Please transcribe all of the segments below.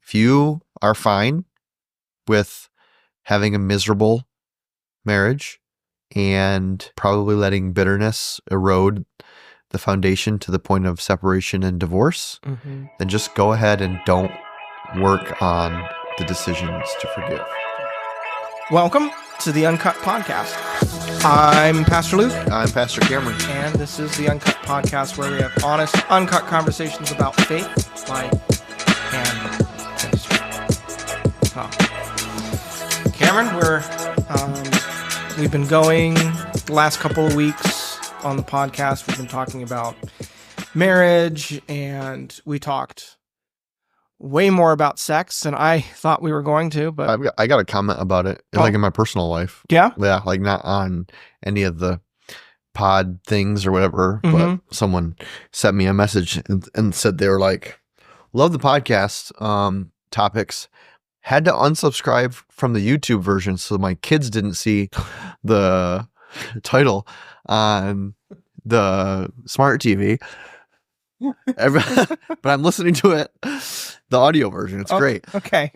If you are fine with having a miserable marriage and probably letting bitterness erode the foundation to the point of separation and divorce, then just go ahead and don't work on the decisions to forgive. Welcome to the Uncut podcast. I'm Pastor Luke. I'm Pastor Cameron. And this is the Uncut podcast, where we have honest, uncut conversations about faith, life, and ministry. Cameron, we've been going the last couple of weeks on the podcast. We've been talking about marriage, and we talked way more about sex than I thought we were going to. But I got a comment about it, like in my personal life. Yeah? Yeah, like not on any of the pod things or whatever, but someone sent me a message and said they were like, love the podcast topics. Had to unsubscribe from the YouTube version so my kids didn't see the title on the smart TV. But I'm listening to it, the audio version. It's great. Okay.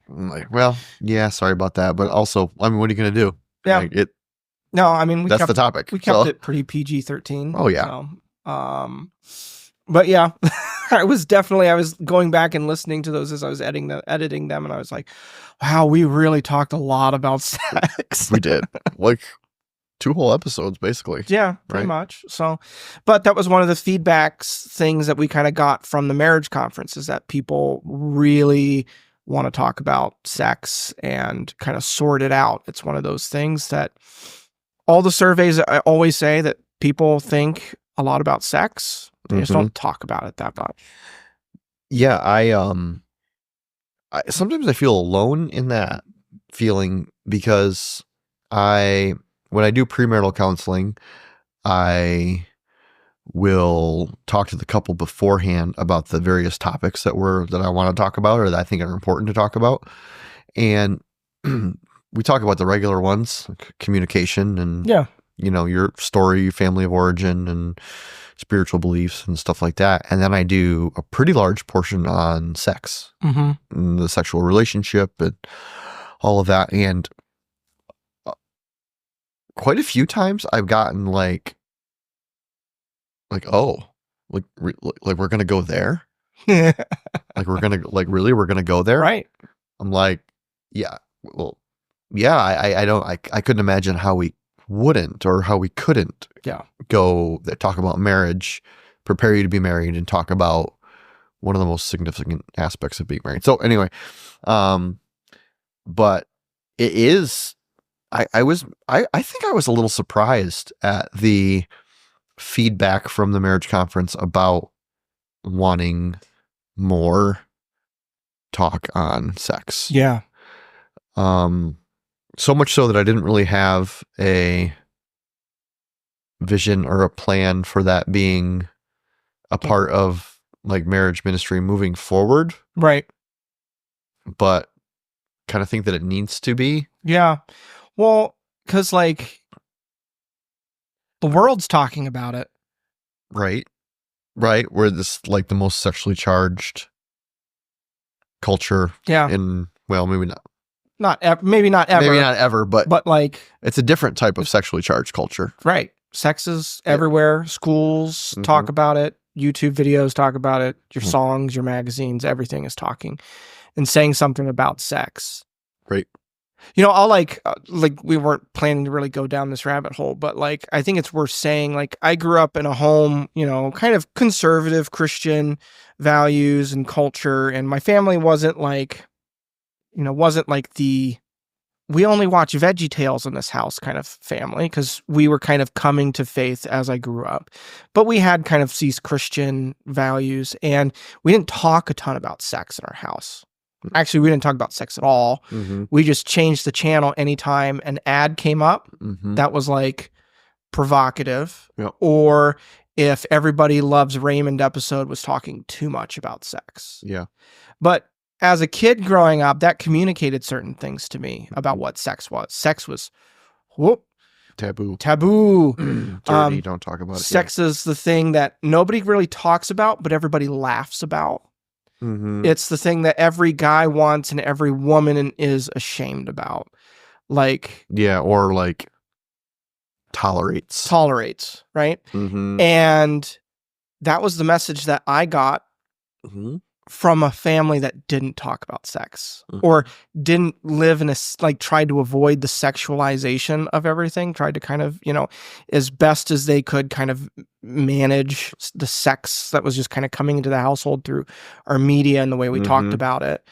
I'm like, well, yeah, sorry about that. But also, I mean, what are you going to do? Yeah. Like, No, I mean, that's the topic. We kept it pretty PG-13. Oh, yeah. So, but yeah, I was going back and listening to those as I was editing them, and I was like, wow, we really talked a lot about sex. We did. Like 2 whole episodes, basically. Yeah, pretty much. So, but that was one of the things that we kind of got from the marriage conference, is that people really want to talk about sex and kind of sort it out. It's one of those things that all the surveys I always say that people think a lot about sex. They just don't talk about it that much. Yeah, I sometimes I feel alone in that feeling, because when I do premarital counseling, I will talk to the couple beforehand about the various topics that I want to talk about, or that I think are important to talk about. And we talk about the regular ones, like communication and, your story, your family of origin, and spiritual beliefs and stuff like that. And then I do a pretty large portion on sex, and the sexual relationship and all of that. And quite a few times I've gotten like, oh, like we're going to go there. Like we're going to go there. Right. I'm like, yeah, well, yeah, I couldn't imagine how we wouldn't, or how we couldn't go talk about marriage, prepare you to be married, and talk about one of the most significant aspects of being married. So anyway, but it is, I think I was a little surprised at the feedback from the marriage conference about wanting more talk on sex. Yeah. So much so that I didn't really have a vision or a plan for that being a part of like marriage ministry moving forward. Right. But kind of think that it needs to be. Yeah. Well, because like the world's talking about it. Right. We're this like the most sexually charged culture. Yeah. Well, maybe not. Maybe not ever. Maybe not ever, but like it's a different type of sexually charged culture. Right. Sex is everywhere. Schools talk about it. YouTube videos talk about it. Your songs, your magazines, everything is talking and saying something about sex. Right. I'll like we weren't planning to really go down this rabbit hole, but like I think it's worth saying, like, I grew up in a home, kind of conservative Christian values and culture, and my family wasn't like we only watch Veggie Tales in this house kind of family, because we were kind of coming to faith as I grew up. But we had kind of these Christian values, and we didn't talk a ton about sex in our house. Actually, we didn't talk about sex at all. We just changed the channel anytime an ad came up that was like provocative, or if Everybody Loves Raymond episode was talking too much about sex. Yeah. But as a kid growing up, that communicated certain things to me about what sex was. Sex was taboo. Dirty, don't talk about it. Sex is the thing that nobody really talks about, but everybody laughs about. Mm-hmm. It's the thing that every guy wants and every woman is ashamed about. Like, Yeah, or like tolerates. right? Mm-hmm. And that was the message that I got Mm-hmm. from a family that didn't talk about sex Mhm. or didn't live in tried to avoid the sexualization of everything, tried to kind of, as best as they could kind of manage the sex that was just kind of coming into the household through our media and the way we talked Mhm. about it.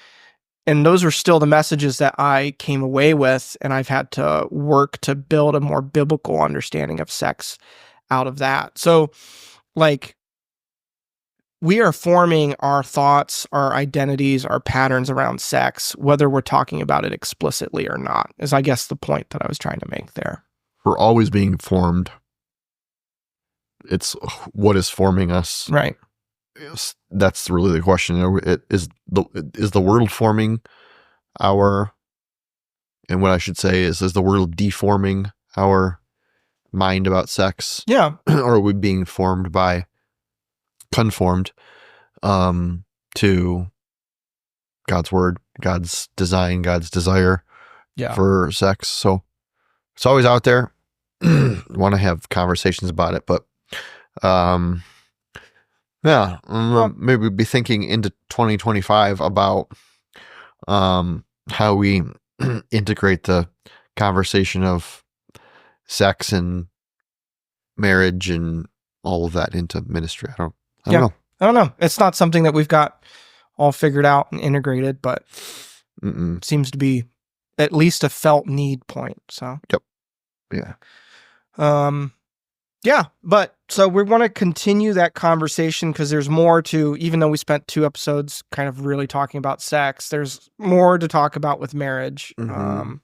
And those were still the messages that I came away with, and I've had to work to build a more biblical understanding of sex out of that. So, like, we are forming our thoughts, our identities, our patterns around sex, whether we're talking about it explicitly or not, is I guess the point that I was trying to make there. We're always being formed. It's what is forming us. Right. Yes, that's really the question. Is the world forming our, and what I should say is the world deforming our mind about sex? Yeah. Or are we being conformed to God's word, God's design, God's desire for sex? So it's always out there. Want to have conversations about it, but maybe be thinking into 2025 about how we integrate the conversation of sex and marriage and all of that into ministry. I don't know. I don't know. It's not something that we've got all figured out and integrated, but it seems to be at least a felt need point. So, yep. Yeah. Yeah, but so we want to continue that conversation because there's more to, even though we spent 2 episodes kind of really talking about sex, there's more to talk about with marriage. Mhm.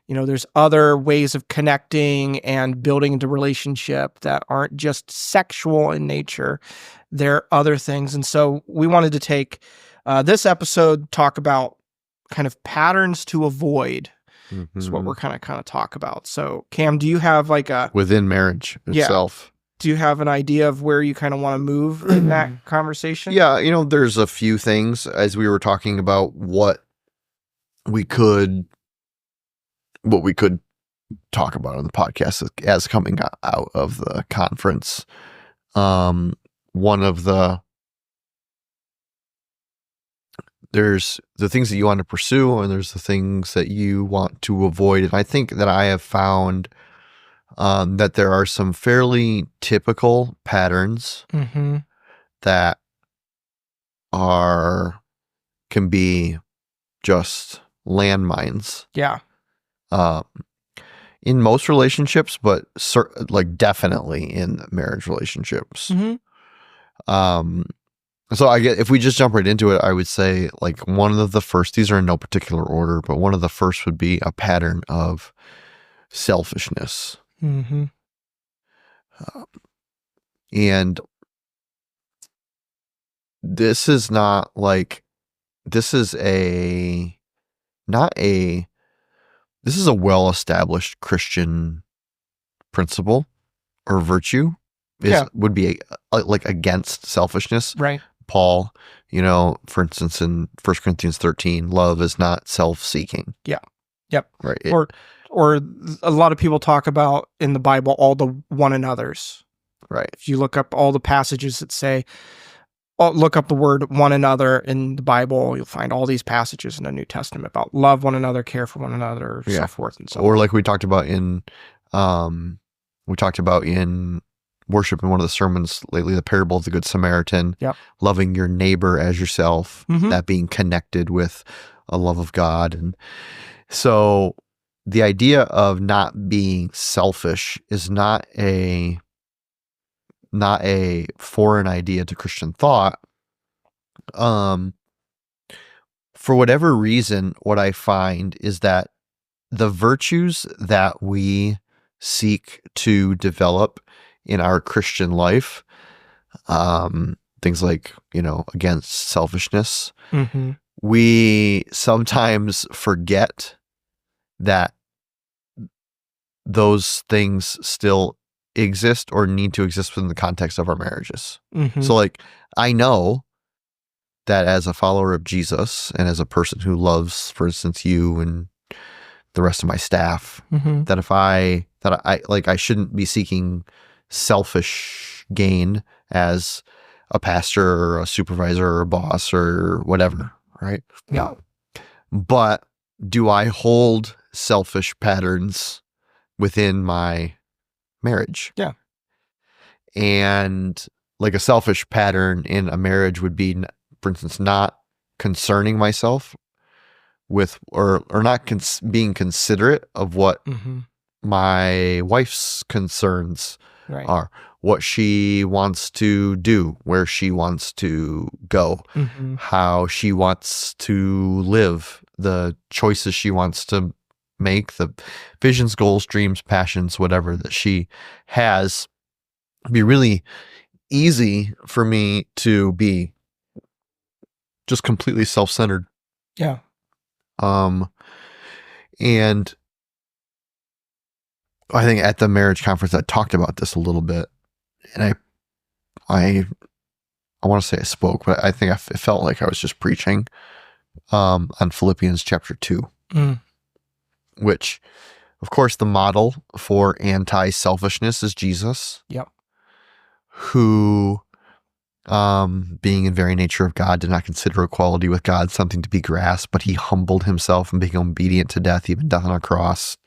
There's other ways of connecting and building into relationship that aren't just sexual in nature. There are other things. And so we wanted to take this episode, talk about kind of patterns to avoid. Is what we're kind of talk about. So, Cam, do you have like a within marriage itself? Do you have an idea of where you kind of want to move in that conversation? Yeah, there's a few things as we were talking about what we could talk about on the podcast as coming out of the conference. One of there's the things that you want to pursue, and there's the things that you want to avoid. And I think that I have found that there are some fairly typical patterns that can be just landmines. Yeah. In most relationships, but definitely in marriage relationships. So I get, if we just jump right into it, I would say like one of the first, these are in no particular order, but one of the first would be a pattern of selfishness. And this is not like, this is a well-established Christian principle or virtue would be like against selfishness. Right. Paul, for instance, in 1 Corinthians 13, love is not self-seeking. Yeah. Yep. Right. Or a lot of people talk about in the Bible, all the one another's. Right. If you look up all the passages that say, look up the word one another in the Bible, you'll find all these passages in the New Testament about love one another, care for one another, so forth and so on. Or like we talked about in worship in one of the sermons lately, the parable of the Good Samaritan, loving your neighbor as yourself, that being connected with a love of God. And so the idea of not being selfish is not a foreign idea to Christian thought. For whatever reason, what I find is that the virtues that we seek to develop in our Christian life, things like, against selfishness, we sometimes forget that those things still exist or need to exist within the context of our marriages. So like, I know that as a follower of Jesus and as a person who loves, for instance, you and the rest of my staff, that I shouldn't be seeking selfish gain as a pastor or a supervisor or a boss or whatever, right? Yeah. But do I hold selfish patterns within my marriage? Yeah. And like a selfish pattern in a marriage would be, for instance, not concerning myself with or not being considerate of what my wife's concerns are, what she wants to do, where she wants to go, how she wants to live, the choices she wants to make, the visions, goals, dreams, passions, whatever that she has. It'd be really easy for me to be just completely self-centered. Yeah. And I think at the marriage conference I talked about this a little bit, and I want to say I spoke, but I think it felt like I was just preaching on Philippians chapter 2, which, of course, the model for anti-selfishness is Jesus. Yep. Who, being in very nature of God, did not consider equality with God something to be grasped, but he humbled himself and became obedient to death, even death on a cross.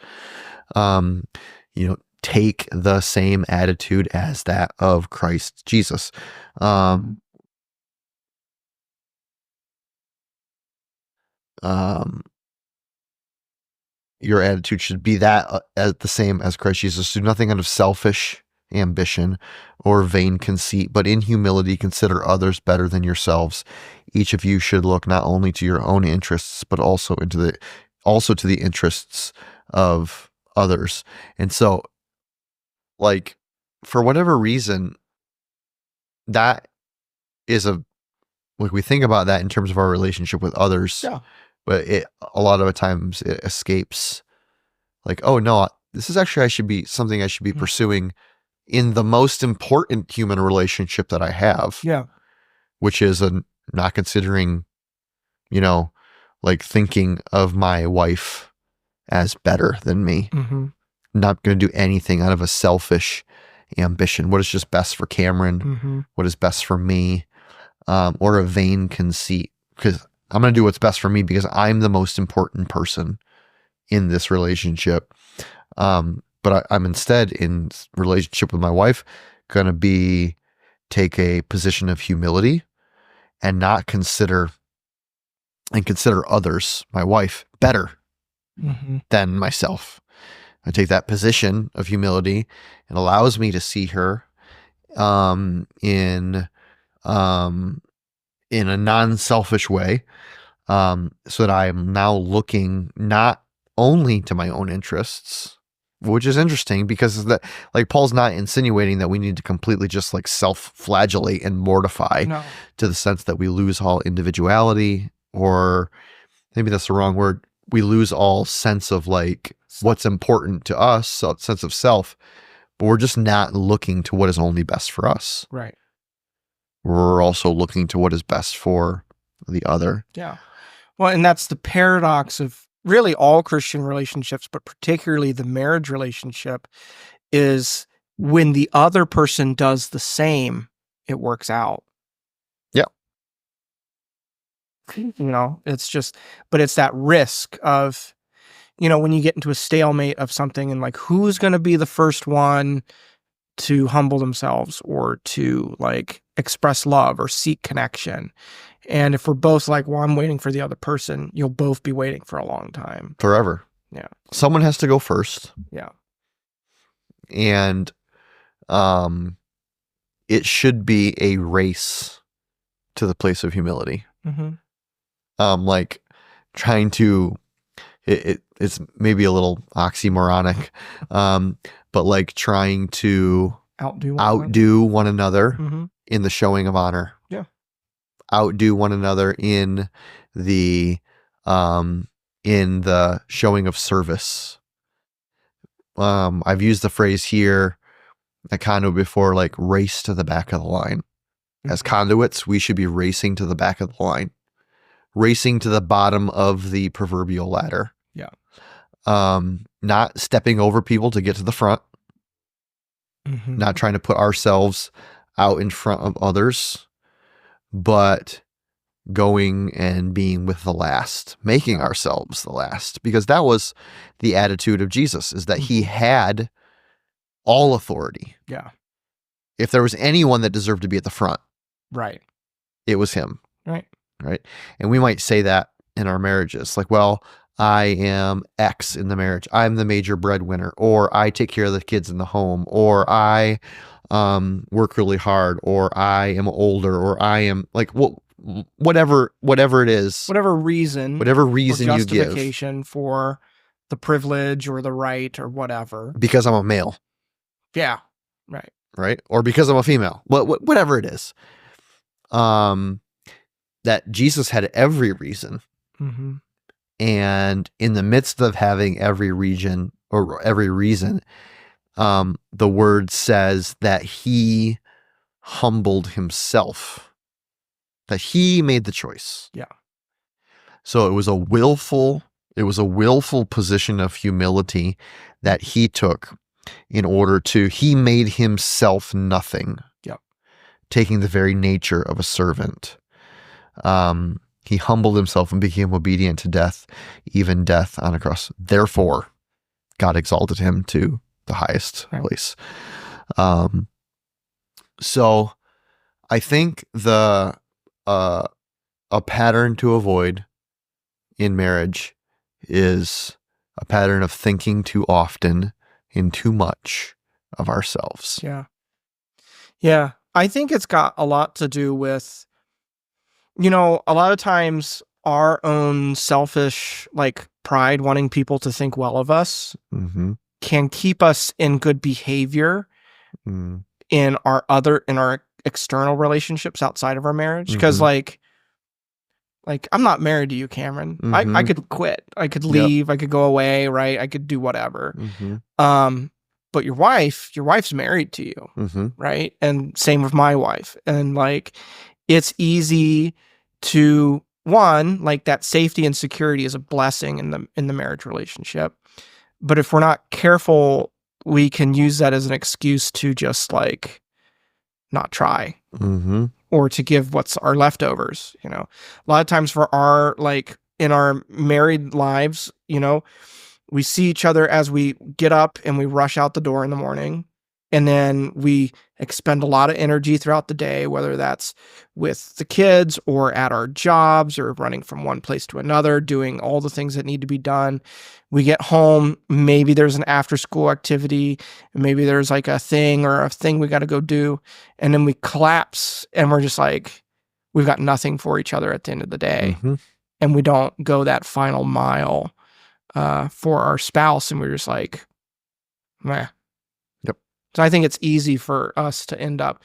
Take the same attitude as that of Christ Jesus. Your attitude should be that as the same as Christ Jesus. Do nothing out of selfish ambition or vain conceit, but in humility consider others better than yourselves. Each of you should look not only to your own interests, but also to the interests of others. And so, like, for whatever reason, that is we think about that in terms of our relationship with others. Yeah. But a lot of the times it escapes, like, oh no, this is actually something I should be pursuing in the most important human relationship that I have. Yeah. Which is not considering, like thinking of my wife as better than me. Not going to do anything out of a selfish ambition. What is just best for Cameron? What is best for me? Or a vain conceit, because I'm going to do what's best for me because I'm the most important person in this relationship. But I'm instead in relationship with my wife going to take a position of humility and not consider others, my wife, better than myself. I take that position of humility and allows me to see her in a non-selfish way, so that I am now looking not only to my own interests, which is interesting because like Paul's not insinuating that we need to completely just like self-flagellate and mortify to the sense that we lose all individuality, or maybe that's the wrong word. We lose all sense of like what's important to us, so sense of self, but we're just not looking to what is only best for us. Right. We're also looking to what is best for the other. Yeah. Well, and that's the paradox of really all Christian relationships, but particularly the marriage relationship, is when the other person does the same, it works out. Yeah. But it's that risk of, when you get into a stalemate of something and like, who's going to be the first one to humble themselves or to like express love or seek connection. And if we're both like, well, I'm waiting for the other person, you'll both be waiting for a long time. Forever. Yeah. Someone has to go first. Yeah. And it should be a race to the place of humility. Like trying to, it's maybe a little oxymoronic, but like trying to outdo one another in the showing of honor. Yeah. Outdo one another in the showing of service. I've used the phrase here, I kind of before, like race to the back of the line. As conduits, we should be racing to the back of the line, racing to the bottom of the proverbial ladder. Yeah. Not stepping over people to get to the front, not trying to put ourselves out in front of others, but going and being with the last, making ourselves the last, because that was the attitude of Jesus, is that he had all authority. Yeah. If there was anyone that deserved to be at the front, Right. it was him. Right. Right. And we might say that in our marriages, like, well, I am X in the marriage. I'm the major breadwinner, or I take care of the kids in the home, or I work really hard, or I am older, or I am like, whatever it is, whatever reason you give, justification for the privilege or the right or whatever. Because I'm a male. Yeah. Right. Right. Or because I'm a female. Whatever it is. That Jesus had every reason. Mm-hmm. And in the midst of having every reason, the word says that he humbled himself, that he made the choice. Yeah. So it was a willful position of humility that he took he made himself nothing. Yep. Taking the very nature of a servant. He humbled himself and became obedient to death, even death on a cross. Therefore, God exalted him to the highest place. So I think a pattern to avoid in marriage is a pattern of thinking too often and too much of ourselves. Yeah. Yeah. I think it's got a lot to do with, a lot of times our own selfish, pride, wanting people to think well of us, can keep us in good behavior in our external relationships outside of our marriage. Because I'm not married to you, Cameron. I could quit. I could leave. I could go away, right? I could do whatever. But your wife's married to you, right? And same with my wife. And it's easy to, that safety and security is a blessing in the marriage relationship. But if we're not careful, we can use that as an excuse to just not try. Or to give what's our leftovers, A lot of times for our, in our married lives, we see each other as we get up and we rush out the door in the morning. And then we expend a lot of energy throughout the day, whether that's with the kids or at our jobs or running from one place to another, doing all the things that need to be done. We get home, maybe there's an after school activity, maybe there's a thing we got to go do. And then we collapse and we're just we've got nothing for each other at the end of the day. And we don't go that final mile for our spouse. And we're just meh. So I think it's easy for us to end up,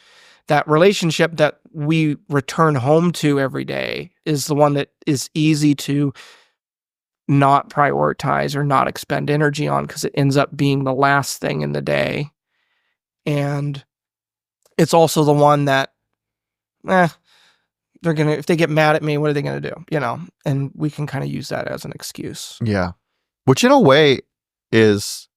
that relationship that we return home to every day is the one that is easy to not prioritize or not expend energy on, because it ends up being the last thing in the day. And it's also the one that, if they get mad at me, what are they going to do? And we can kind of use that as an excuse. Yeah. Which in a way is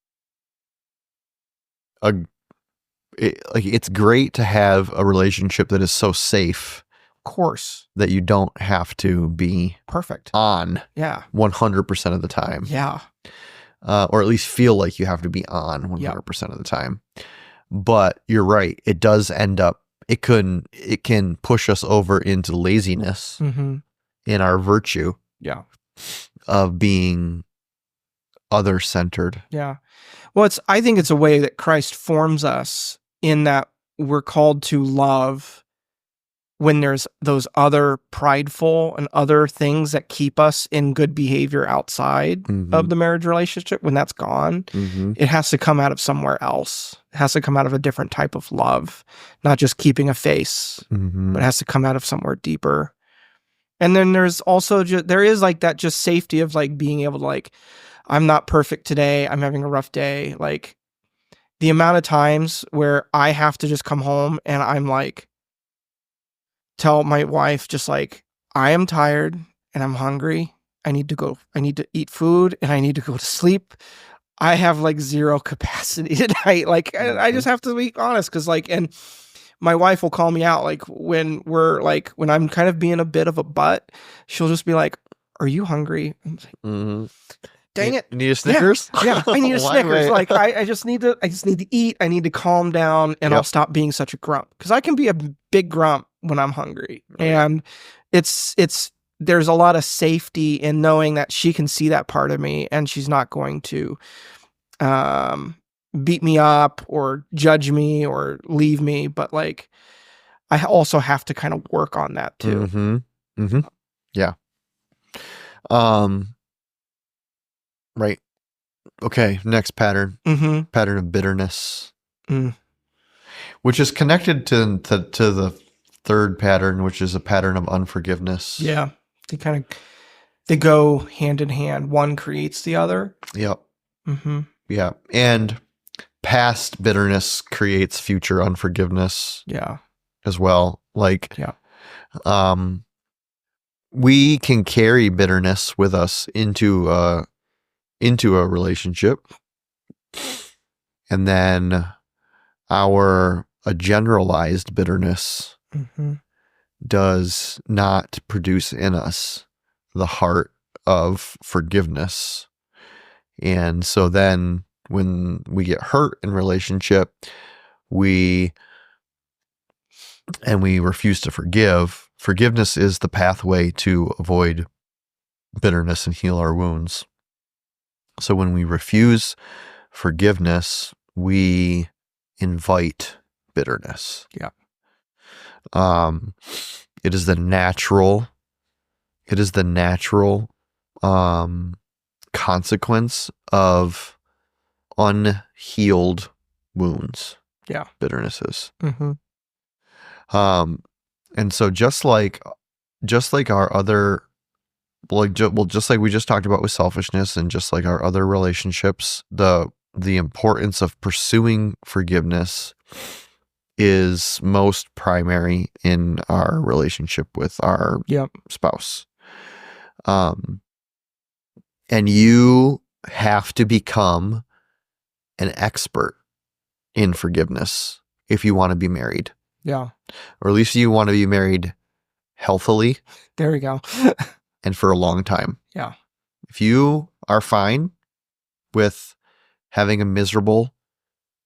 it's great to have a relationship that is so safe, of course, that you don't have to be perfect on 100% of the time. Or at least feel like you have to be on 100% of the time. But you're right, it does end up, it can push us over into laziness in our virtue of being other-centered. Well, I think it's a way that Christ forms us, in that we're called to love when there's those other prideful and other things that keep us in good behavior outside of the marriage relationship. When that's gone, it has to come out of somewhere else. It has to come out of a different type of love, not just keeping a face, but it has to come out of somewhere deeper. And then there's also there is that just safety of being able to I'm not perfect today. I'm having a rough day. The amount of times where I have to just come home and I'm tell my wife just like, I am tired and I'm hungry. I need to eat food and I need to go to sleep. I have like zero capacity tonight. Like, I just have to be honest. Cause like, and my wife will call me out. Like when when I'm kind of being a bit of a butt, she'll just be like, are you hungry? I'm like, dang it. You need a Snickers? Yeah, I need a Snickers. Like I just need to eat. I need to calm down and I'll stop being such a grump. Cause I can be a big grump when I'm hungry. Right. And there's a lot of safety in knowing that she can see that part of me and she's not going to beat me up or judge me or leave me. But like, I also have to kind of work on that too. Yeah. Right. Okay. Next pattern. Pattern of bitterness, which is connected to the third pattern, which is a pattern of unforgiveness. Yeah. They go hand in hand. One creates the other. Yep. Yeah. And past bitterness creates future unforgiveness. Yeah. As well. Like, yeah. We can carry bitterness with us into a relationship, and then a generalized bitterness does not produce in us the heart of forgiveness. And so then when we get hurt in relationship, we refuse to forgive. Forgiveness is the pathway to avoid bitterness and heal our wounds. So when we refuse forgiveness, we invite bitterness. Yeah. It is the natural consequence of unhealed wounds. Yeah. Bitternesses. And so just like our other, just like we just talked about with selfishness, and just like our other relationships, the importance of pursuing forgiveness is most primary in our relationship with our spouse. And you have to become an expert in forgiveness if you want to be married. Yeah. Or at least you want to be married healthily. There we go. And for a long time. Yeah. If you are fine with having a miserable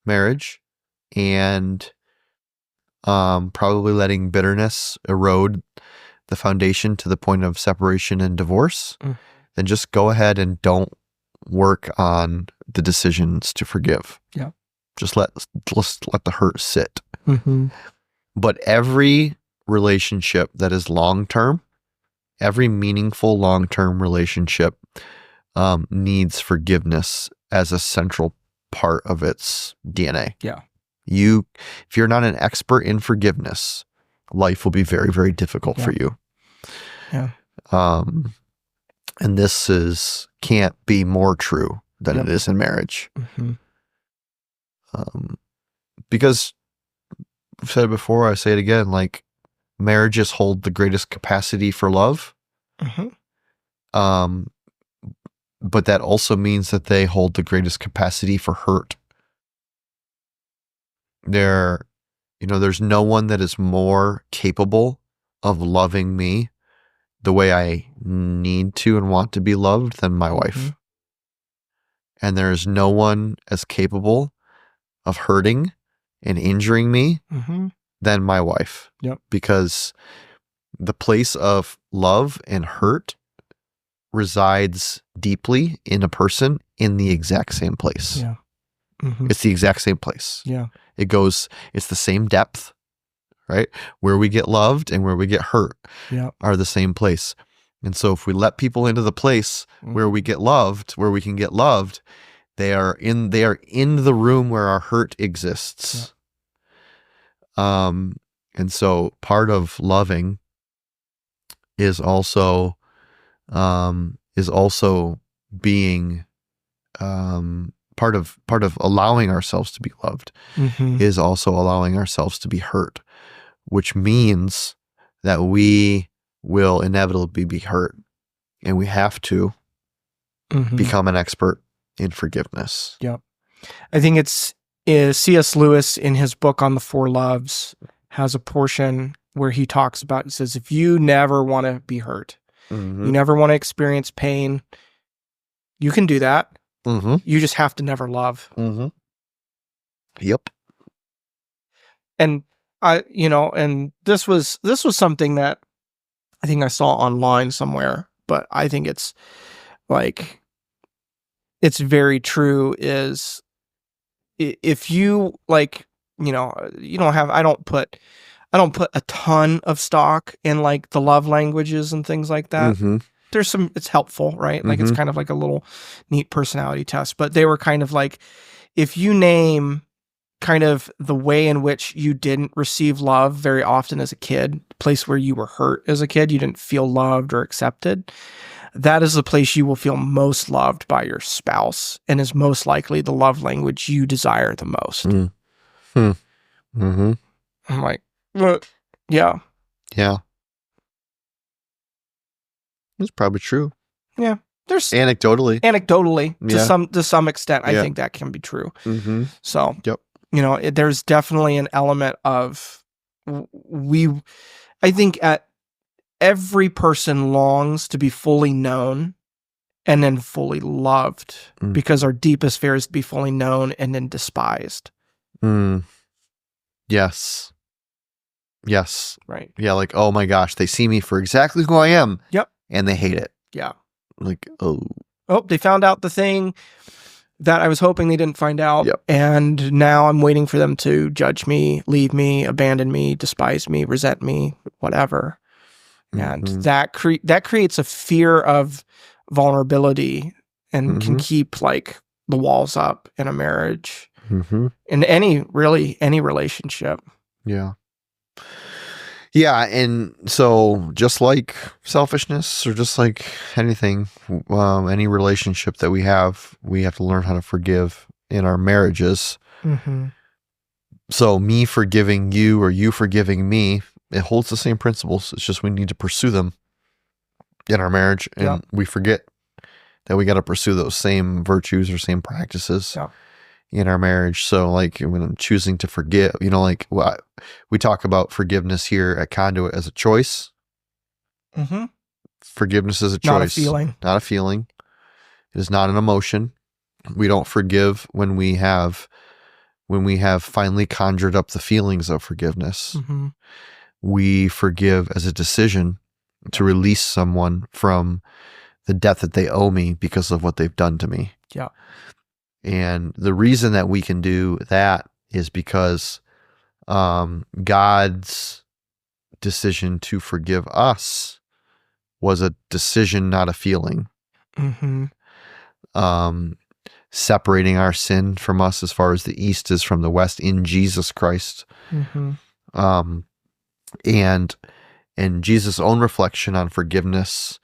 marriage and probably letting bitterness erode the foundation to the point of separation and divorce, then just go ahead and don't work on the decisions to forgive. Yeah. Just let the hurt sit. But every relationship that is long-term, every meaningful long-term relationship needs forgiveness as a central part of its DNA. Yeah. If you're not an expert in forgiveness, life will be very, very difficult for you. Yeah. And this can't be more true than it is in marriage. Because I've said it before, I say it again, like, marriages hold the greatest capacity for love. But that also means that they hold the greatest capacity for hurt. There's no one that is more capable of loving me the way I need to and want to be loved than my wife. And there is no one as capable of hurting and injuring me than my wife. Yep. Because the place of love and hurt resides deeply in a person in the exact same place. Yeah. It's the exact same place. Yeah. It's the same depth, right? Where we get loved and where we get hurt are the same place. And so if we let people into the place where we get loved, where we can get loved, they are in the room where our hurt exists. Yeah. And so part of loving is also being part of allowing ourselves to be loved is also allowing ourselves to be hurt, which means that we will inevitably be hurt, and we have to become an expert in forgiveness. Yep. I think it's C.S. Lewis in his book on the Four Loves has a portion where he talks about, he says, if you never want to be hurt, you never want to experience pain, you can do that. You just have to never love. Yep. And and this was something that I think I saw online somewhere, but I think it's like, it's very true, is if you like, you don't have, I don't put a ton of stock in like the love languages and things like that. There's some, it's helpful, right? Like it's kind of like a little neat personality test, but they were kind of like, if you name kind of the way in which you didn't receive love very often as a kid, place where you were hurt as a kid, you didn't feel loved or accepted, that is the place you will feel most loved by your spouse, and is most likely the love language you desire the most. I'm like, what? Yeah. Yeah. It's probably true. Yeah. There's anecdotally to some extent, I think that can be true. So, yep. There's definitely an element of I think every person longs to be fully known and then fully loved, because our deepest fear is to be fully known and then despised. Yes. Right. Yeah. Like, oh my gosh, they see me for exactly who I am. Yep. And they hate it. Yeah. Like, oh, they found out the thing that I was hoping they didn't find out. Yep. And now I'm waiting for them to judge me, leave me, abandon me, despise me, resent me, whatever. And that creates a fear of vulnerability, and can keep like the walls up in a marriage, in any relationship. Yeah. Yeah. And so just like selfishness, or just like anything, any relationship that we have to learn how to forgive in our marriages. So me forgiving you, or you forgiving me, it holds the same principles. It's just we need to pursue them in our marriage, and we forget that we got to pursue those same virtues or same practices in our marriage. So like when I'm choosing to forgive, like we talk about forgiveness here at Conduit as a choice. Forgiveness is a choice, not a feeling. It is not an emotion. We don't forgive when we have finally conjured up the feelings of forgiveness. We forgive as a decision to release someone from the debt that they owe me because of what they've done to me. Yeah. And the reason that we can do that is because God's decision to forgive us was a decision, not a feeling. Separating our sin from us as far as the east is from the west in Jesus Christ. And Jesus' own reflection on forgiveness,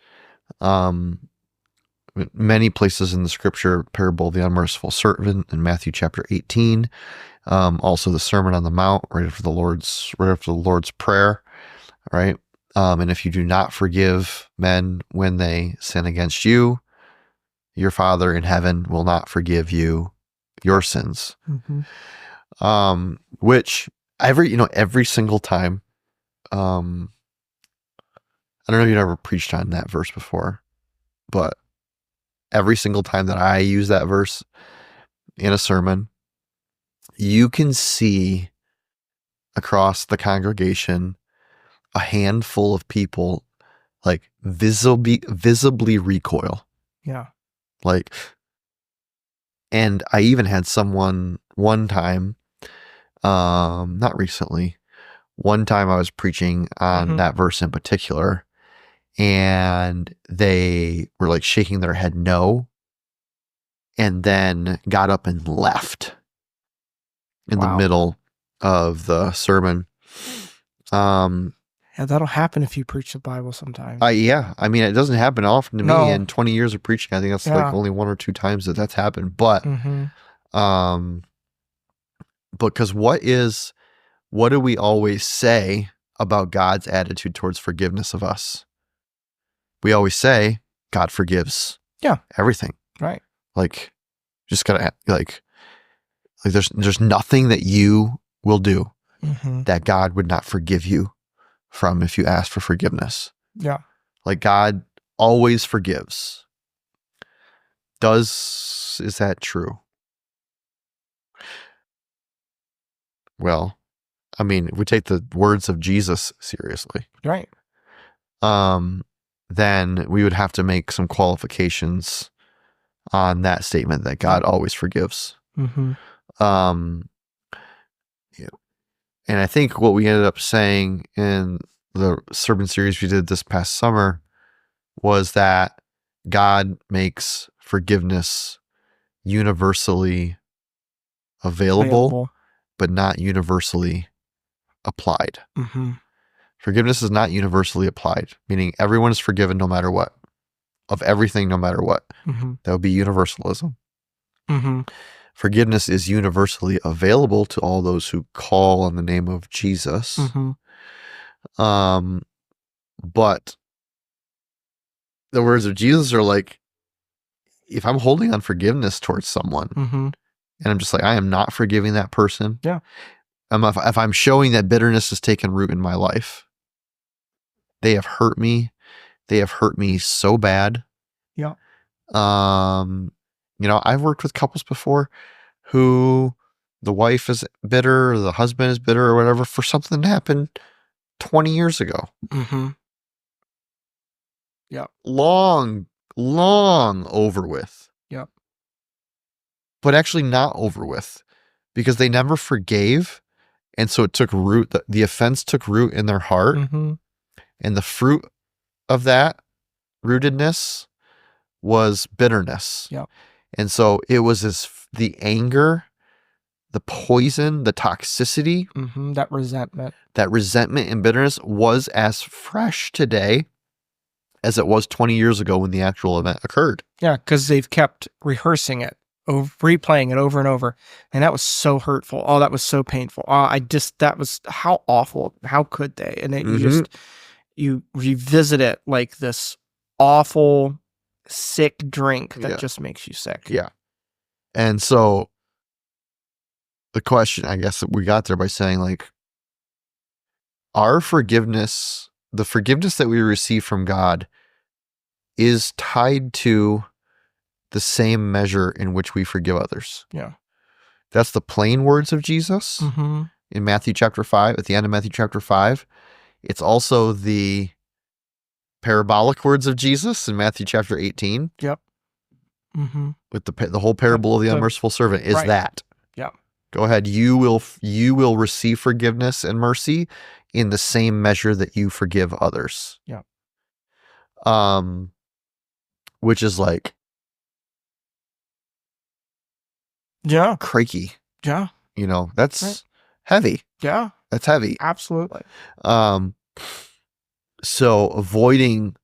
many places in the scripture, parable of the unmerciful servant in Matthew chapter 18, also the Sermon on the Mount right after the Lord's Prayer, right? And if you do not forgive men when they sin against you, your Father in heaven will not forgive you your sins. Which every single time, I don't know if you've ever preached on that verse before, but every single time that I use that verse in a sermon, you can see across the congregation a handful of people like visibly recoil. Yeah. Like, and I even had someone one time, not recently, one time I was preaching on that verse in particular, and they were like shaking their head no, and then got up and left in the middle of the sermon. Yeah, that'll happen if you preach the Bible sometimes. Yeah. I mean, it doesn't happen often to me in 20 years of preaching. I think that's like only one or two times that's happened. But, because what do we always say about God's attitude towards forgiveness of us. We always say God forgives everything. Right. Like, just gotta like there's nothing that you will do that God would not forgive you from if you ask for forgiveness. Yeah. Like, God always forgives. Is that true? Well, I mean, if we take the words of Jesus seriously, Right. then we would have to make some qualifications on that statement that God always forgives. And I think what we ended up saying in the sermon series we did this past summer was that God makes forgiveness universally available, but not universally applied. Forgiveness is not universally applied, meaning everyone is forgiven no matter what, of everything no matter what. That would be universalism. Forgiveness is universally available to all those who call on the name of Jesus. But the words of Jesus are like, if I'm holding on forgiveness towards someone and I'm just like, I am not forgiving that person. Yeah. If I'm showing that bitterness has taken root in my life, they have hurt me. They have hurt me so bad. Yeah. I've worked with couples before who the wife is bitter or the husband is bitter or whatever for something that happened 20 years ago. Yeah. Long over with. Yeah. But actually not over with because they never forgave. And so it took root, the offense took root in their heart. And the fruit of that rootedness was bitterness. Yeah. And so it was the anger, the poison, the toxicity, that resentment and bitterness was as fresh today as it was 20 years ago when the actual event occurred. Yeah, because they've kept rehearsing it, replaying it over and over. And that was so hurtful. Oh, that was so painful. That was how awful. How could they? And then you revisit it like this awful, sick drink that just makes you sick. Yeah. And so the question, I guess, that we got there by saying, like, our forgiveness, the forgiveness that we receive from God is tied to the same measure in which we forgive others. Yeah. That's the plain words of Jesus in Matthew chapter 5, at the end of Matthew chapter 5. It's also the parabolic words of Jesus in Matthew chapter 18. Yep. With the whole parable of the unmerciful servant is that. Yeah. Go ahead. You will receive forgiveness and mercy in the same measure that you forgive others. Yeah. Which is like, crikey. Yeah. That's heavy. Yeah. That's heavy. Absolutely. So avoiding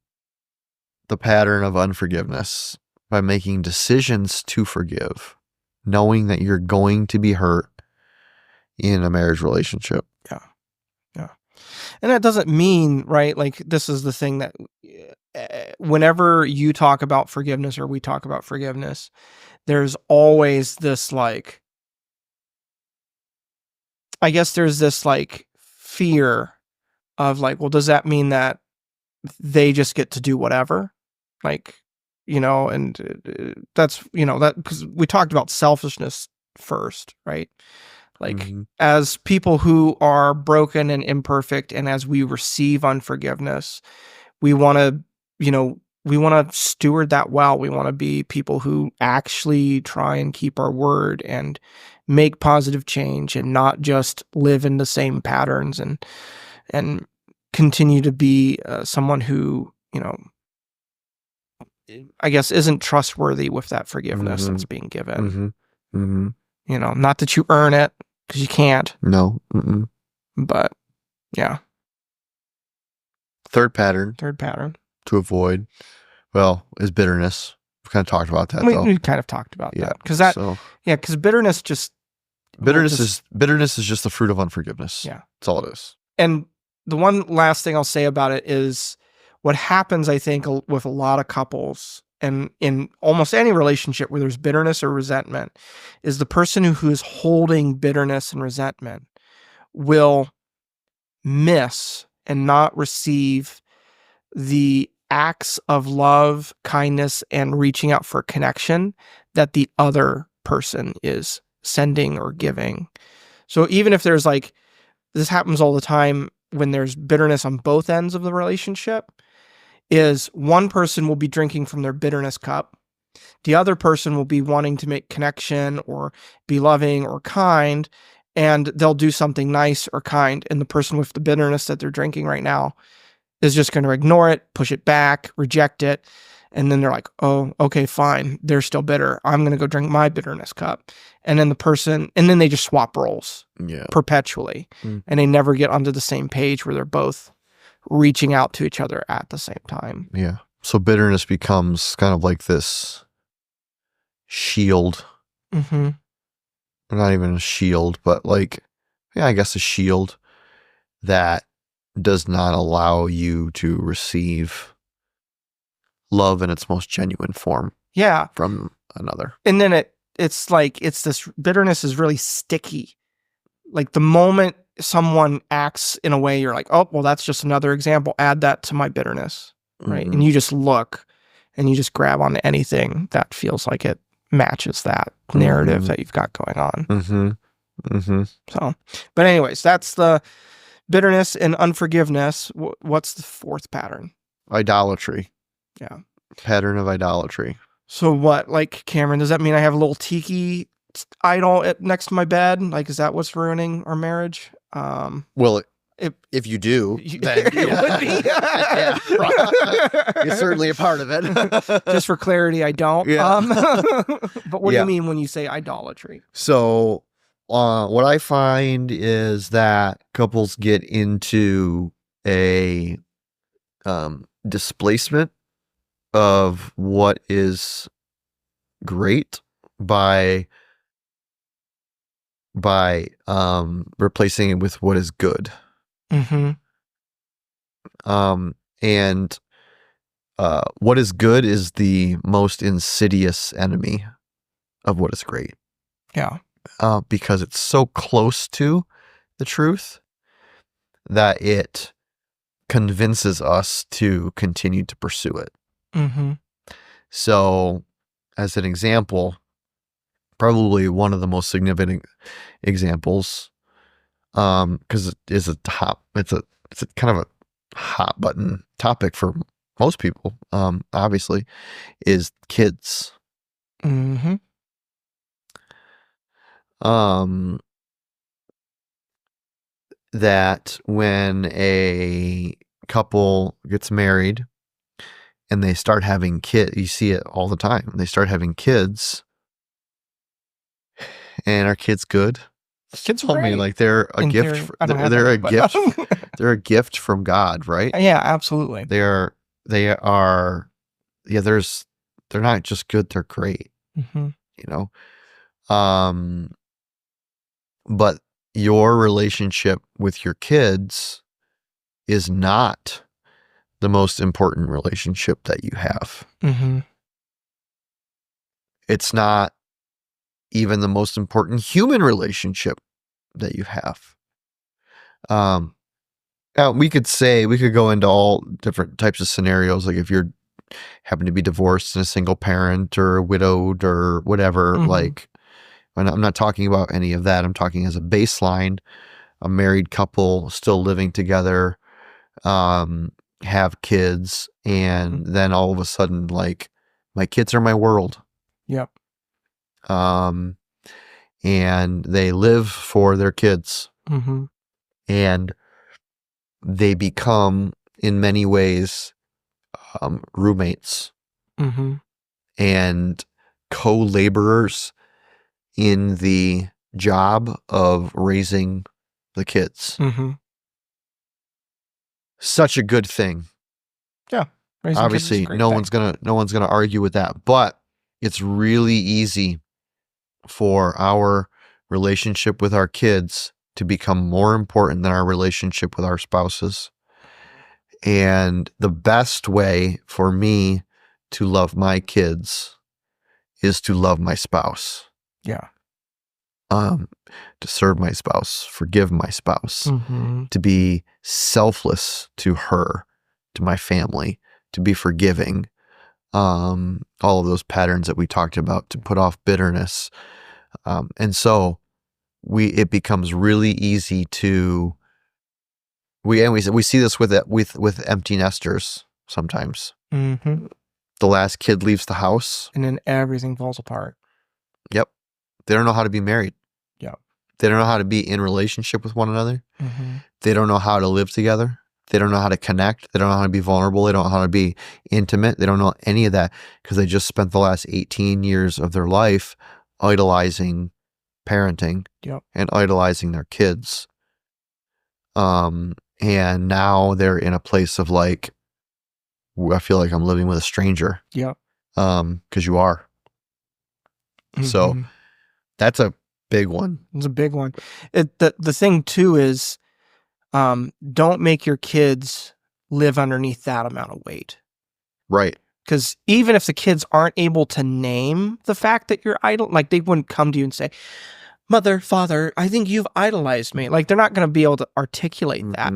the pattern of unforgiveness by making decisions to forgive, knowing that you're going to be hurt in a marriage relationship. Yeah. Yeah. And that doesn't mean, right? Like, this is the thing that whenever you talk about forgiveness or we talk about forgiveness, there's always this, like, I guess there's this, like, fear of, like, well, does that mean that they just get to do whatever? Like, and that's, that, because we talked about selfishness first, right? Like, as people who are broken and imperfect, and as we receive unforgiveness, we want to, steward that well. We want to be people who actually try and keep our word and make positive change and not just live in the same patterns and continue to be someone who, I guess, isn't trustworthy with that forgiveness that's being given. Not that you earn it, because you can't. No. But, yeah. Third pattern to avoid, is bitterness. We've kind of talked about that, though. We kind of talked about that. Because bitterness just... Bitterness is just the fruit of unforgiveness. Yeah. That's all it is. And the one last thing I'll say about it is what happens, I think, with a lot of couples and in almost any relationship where there's bitterness or resentment is the person who is holding bitterness and resentment will miss and not receive the acts of love, kindness, and reaching out for connection that the other person is sending or giving. So even if there's like, this happens all the time when there's bitterness on both ends of the relationship, is one person will be drinking from their bitterness cup. The other person will be wanting to make connection or be loving or kind, and they'll do something nice or kind. And the person with the bitterness that they're drinking right now is just going to ignore it, push it back, reject it. And then they're like, oh, okay, fine. They're still bitter. I'm going to go drink my bitterness cup. And then then they just swap roles perpetually. And they never get onto the same page where they're both reaching out to each other at the same time. Yeah. So bitterness becomes kind of like this shield. Mm-hmm. Not even a shield, but like, I guess a shield that does not allow you to receive love in its most genuine form. Yeah. From another. And then it's like, this bitterness is really sticky. Like the moment someone acts in a way, you're like, oh, well, that's just another example. Add that to my bitterness. Right. Mm-hmm. And you just look and you just grab onto anything that feels like it matches that narrative that you've got going on. Mm-hmm. Mm-hmm. So, but anyways, that's the bitterness and unforgiveness. What's the fourth pattern? Idolatry. Yeah. Pattern of idolatry. So what, like, Cameron, does that mean I have a little tiki idol next to my bed? Like, is that what's ruining our marriage? Well, if you do, then it would be. Yeah, you're certainly a part of it. Just for clarity, I don't. Yeah. But what do you mean when you say idolatry? So, what I find is that couples get into a displacement of what is great by replacing it with what is good. Mm-hmm. And what is good is the most insidious enemy of what is great. Yeah. Because it's so close to the truth that it convinces us to continue to pursue it. Mm-hmm. So, as an example, probably one of the most significant examples, because it's a kind of a hot button topic for most people, obviously, is kids. Mm-hmm. That when a couple gets married and they start having kids, you see it all the time. They start having kids, and are kids good? Kids are Tell me, great. like they're a In gift. theory, I don't have They're any, a but- gift. They're a gift from God, right? Yeah, absolutely. They are. Yeah, they're not just good. They're great. Mm-hmm. You know, but your relationship with your kids is not the most important relationship that you have. Mm-hmm. It's not even the most important human relationship that you have. Now we could go into all different types of scenarios, like if you're happen to be divorced and a single parent or widowed or whatever, Mhm. like I'm not talking about any of that. I'm talking as a baseline, a married couple still living together, have kids, and then all of a sudden, like, my kids are my world. Yep. And they live for their kids, Mm-hmm. and they become, in many ways, roommates Mm-hmm. and co-laborers in the job of raising the kids. Mm-hmm. Such a good thing. Raising kids is a Obviously, great no thing. one's gonna argue with that. But it's really easy for our relationship with our kids to become more important than our relationship with our spouses. And the best way for me to love my kids is to love my spouse. Yeah. To serve my spouse, forgive my spouse, to be selfless to her, to my family, to be forgiving. All of those patterns that we talked about, to put off bitterness. And so it becomes really easy to, we see this with empty nesters sometimes. Mm-hmm. The last kid leaves the house. And then everything falls apart. Yep. They don't know how to be married. Yep. They don't know how to be in relationship with one another. They don't know how to live together. They don't know how to connect. They don't know how to be vulnerable. They don't know how to be intimate. They don't know any of that because they just spent the last 18 years of their life idolizing parenting and idolizing their kids. And now they're in a place of like, I feel like I'm living with a stranger. Yep. Because you are. So that's a big one. It's a big one. The thing too is, don't make your kids live underneath that amount of weight. Right. Because even if the kids aren't able to name the fact that you're idol, like they wouldn't come to you and say, "Mother, Father, I think you've idolized me." Like they're not going to be able to articulate that,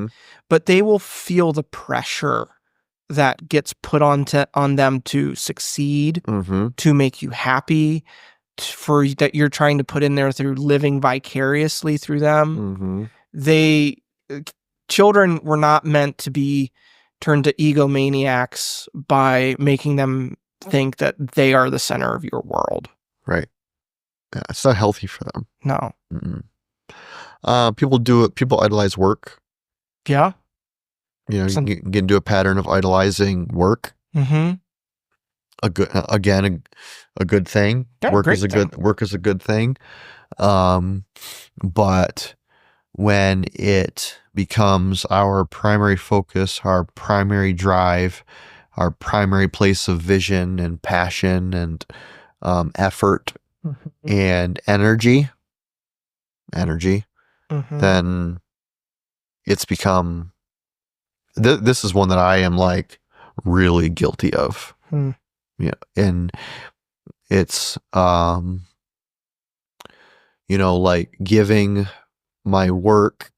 but they will feel the pressure that gets put on them to succeed, to make you happy, for that you're trying to put in there through living vicariously through them. Children were not meant to be turned to egomaniacs by making them think that they are the center of your world. Right. Yeah, it's not healthy for them. No. People do it. People idolize work. Yeah. You know, you get into a pattern of idolizing work. A good thing. Yeah, Work is a good thing. But when it becomes our primary focus, our primary drive, our primary place of vision and passion and effort and energy, then it's become, this is one that I am like really guilty of. Yeah. And it's, like giving my work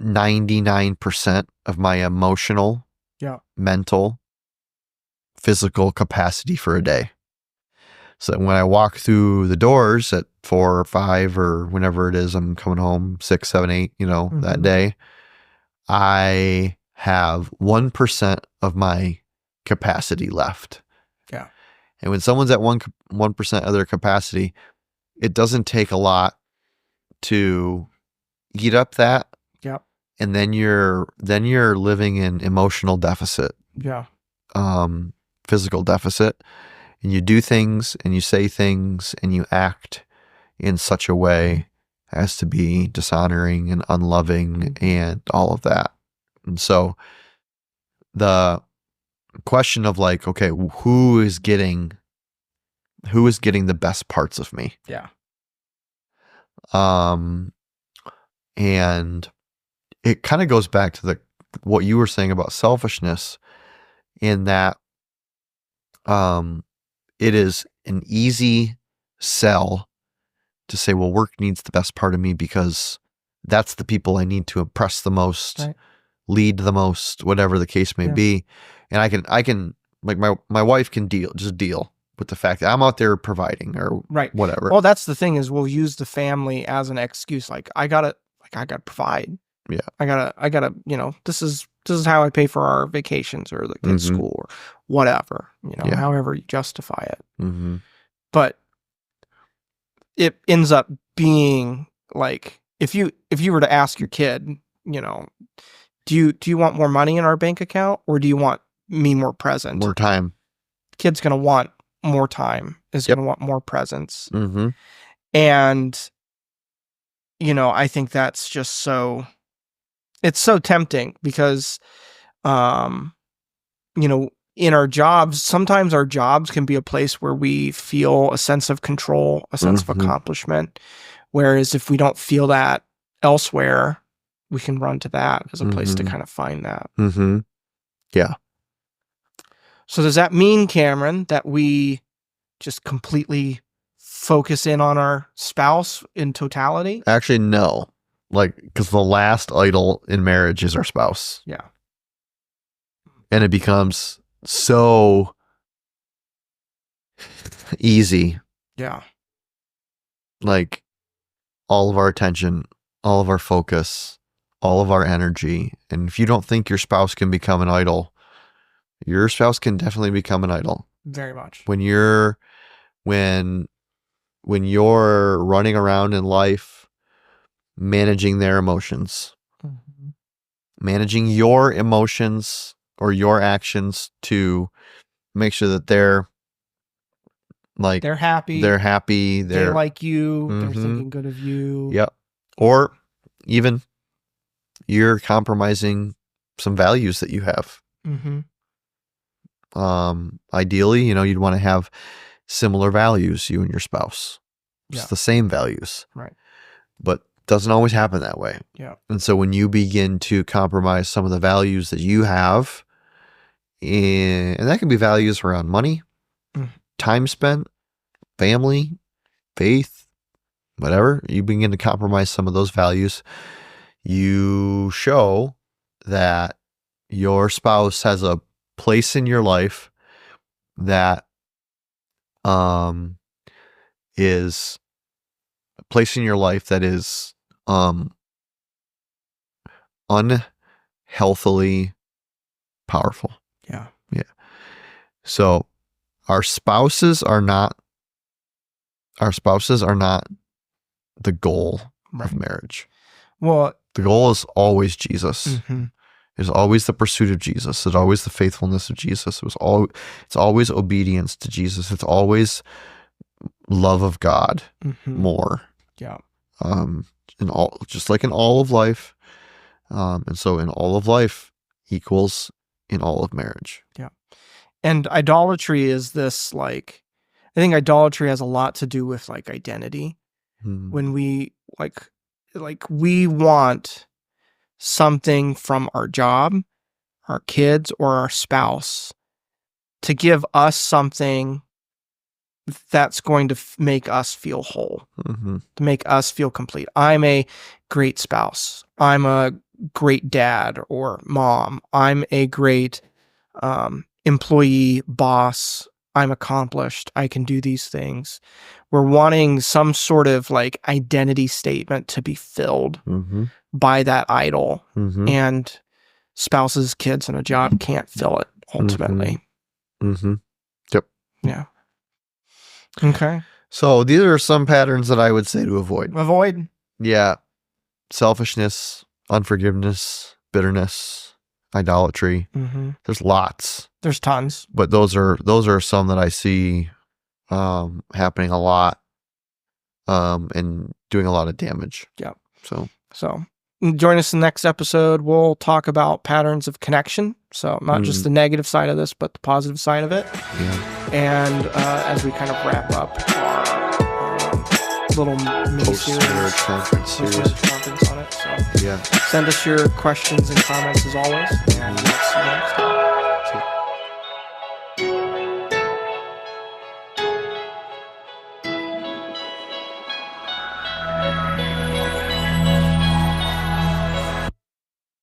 99% of my emotional, mental, physical capacity for a day. So that when I walk through the doors at 4 or 5 or whenever it is I'm coming home, 6, 7, 8, that day, I have 1% of my capacity left. Yeah. And when someone's at 1% of their capacity, it doesn't take a lot to eat up that. Yep. And then you're living in emotional deficit. Yeah. Physical deficit. And you do things and you say things and you act in such a way as to be dishonoring and unloving and all of that. And so the question of like, okay, who is getting the best parts of me? Yeah. And it kind of goes back to what you were saying about selfishness, in that it is an easy sell to say, well, work needs the best part of me because that's the people I need to impress the most, right, lead the most, whatever the case may be. And I can like my wife can deal with the fact that I'm out there providing or whatever. Well, that's the thing, is we'll use the family as an excuse. Like I gotta provide. Yeah. I gotta, this is how I pay for our vacations or the kids' school or whatever, however you justify it. But it ends up being like, if you were to ask your kid, do you want more money in our bank account or do you want me more present? More time. Kid's going to want more time, is going to want more presence. And, I think that's just it's so tempting because, in our jobs, sometimes our jobs can be a place where we feel a sense of control, a sense of accomplishment, Whereas if we don't feel that elsewhere, we can run to that as a place to kind of find that. Mm-hmm. Yeah. So does that mean, Cameron, that we just completely focus in on our spouse in totality? Actually, no. Like, because the last idol in marriage is our spouse. Yeah. And it becomes so easy. Yeah. Like, all of our attention, all of our focus, all of our energy. And if you don't think your spouse can become an idol, your spouse can definitely become an idol. Very much. When you're running around in life managing their emotions, managing your emotions or your actions to make sure that they're happy. They like you. They're thinking good of you. Yep. Or even you're compromising some values that you have. Ideally, you'd want to have similar values, you and your spouse. Just the same values. Right. But doesn't always happen that way. Yeah. And so when you begin to compromise some of the values that you have, and that can be values around money, time spent, family, faith, whatever, you begin to compromise some of those values, you show that your spouse has a place in your life that is a place in your life that is unhealthily powerful. Yeah. Yeah. So our spouses are not the goal of marriage. Well, the goal is always Jesus. It's always the pursuit of Jesus. It's always the faithfulness of Jesus. It's always obedience to Jesus. It's always love of God more. Yeah. Just like in all of life. And so in all of life equals in all of marriage. Yeah. And idolatry is this, I think idolatry has a lot to do with identity. When we we want something from our job, our kids, or our spouse to give us something that's going to make us feel whole, to make us feel complete. I'm a great spouse. I'm a great dad or mom. I'm a great employee, boss. I'm accomplished. I can do these things. We're wanting some sort of identity statement to be filled by that idol, and spouses, kids, and a job can't fill it ultimately. Yep. Yeah. Okay. So these are some patterns that I would say to avoid. Avoid. Yeah. Selfishness, unforgiveness, bitterness, idolatry. There's lots. There's tons. But those are some that I see happening a lot and doing a lot of damage. Yeah. So join us in the next episode. We'll talk about patterns of connection. So not just the negative side of this, but the positive side of it. Yeah. And as we kind of wrap up our little post-marriage conference series on it. So yeah. Send us your questions and comments as always. And we'll see you next time.